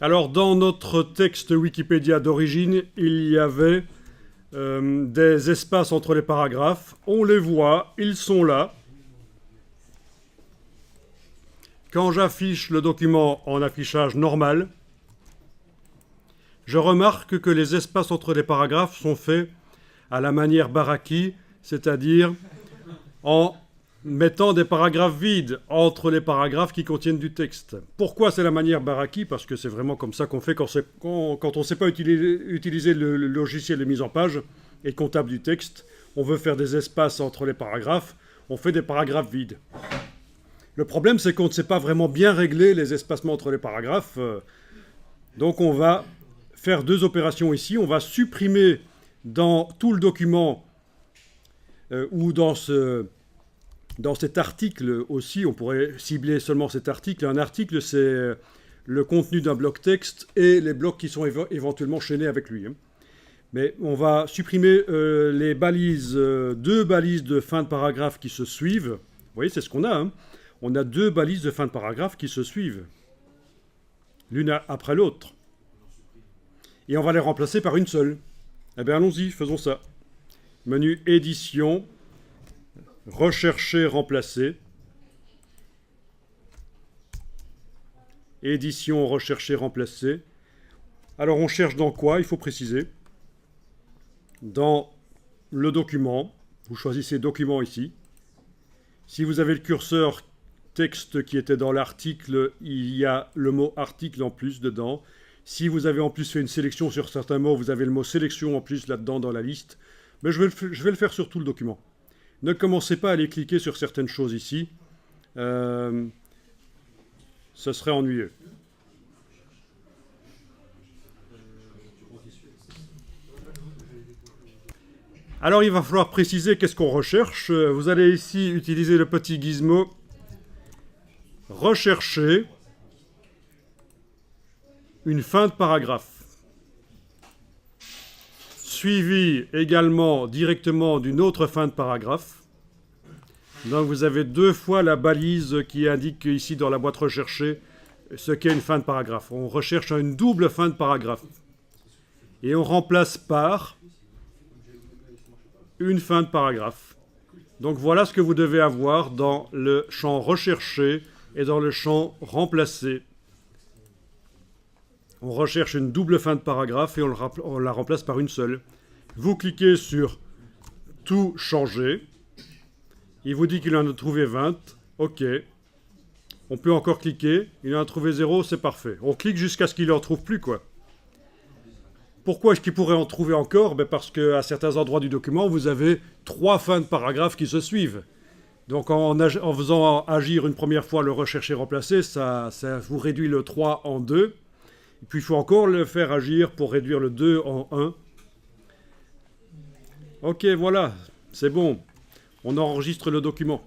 Alors, dans notre texte Wikipédia d'origine, il y avait des espaces entre les paragraphes. On les voit, ils sont là. Quand j'affiche le document en affichage normal, je remarque que les espaces entre les paragraphes sont faits à la manière Baraki, c'est-à-dire en mettant des paragraphes vides entre les paragraphes qui contiennent du texte. Pourquoi c'est la manière Baraki? Parce que c'est vraiment comme ça qu'on fait quand on ne sait pas utiliser le logiciel de mise en page et comptable du texte. On veut faire des espaces entre les paragraphes, on fait des paragraphes vides. Le problème, c'est qu'on ne sait pas vraiment bien régler les espacements entre les paragraphes. Donc on va faire deux opérations ici. On va supprimer dans tout le document ou dans cet article aussi, on pourrait cibler seulement cet article. Un article, c'est le contenu d'un bloc texte et les blocs qui sont éventuellement chaînés avec lui. Mais on va supprimer les balises, deux balises de fin de paragraphe qui se suivent. Vous voyez, c'est ce qu'on a. On a deux balises de fin de paragraphe qui se suivent, l'une après l'autre. Et on va les remplacer par une seule. Eh bien, allons-y, faisons ça. Menu édition, rechercher, remplacer. Édition, rechercher, remplacer. Alors, on cherche dans quoi? Il faut préciser. Dans le document, vous choisissez document ici. Si vous avez le curseur texte qui était dans l'article, il y a le mot article en plus dedans. Si vous avez en plus fait une sélection sur certains mots, vous avez le mot sélection en plus là-dedans dans la liste. Mais je vais le faire sur tout le document. Ne commencez pas à aller cliquer sur certaines choses ici. Ce serait ennuyeux. Alors il va falloir préciser qu'est-ce qu'on recherche. Vous allez ici utiliser le petit gizmo rechercher une fin de paragraphe, suivi également directement d'une autre fin de paragraphe. Donc vous avez deux fois la balise qui indique ici dans la boîte rechercher ce qu'est une fin de paragraphe. On recherche une double fin de paragraphe. Et on remplace par une fin de paragraphe. Donc voilà ce que vous devez avoir dans le champ rechercher et dans le champ remplacer. On recherche une double fin de paragraphe et on la remplace par une seule. Vous cliquez sur tout changer. Il vous dit qu'il en a trouvé 20. OK. On peut encore cliquer. Il en a trouvé 0, c'est parfait. On clique jusqu'à ce qu'il n'en trouve plus, quoi. Pourquoi est-ce qu'il pourrait en trouver encore? Parce qu'à certains endroits du document, vous avez 3 fins de paragraphe qui se suivent. Donc en faisant agir une première fois le rechercher remplacer, ça vous réduit le 3 en 2. Et puis il faut encore le faire agir pour réduire le 2 en 1. Ok, voilà, c'est bon. On enregistre le document.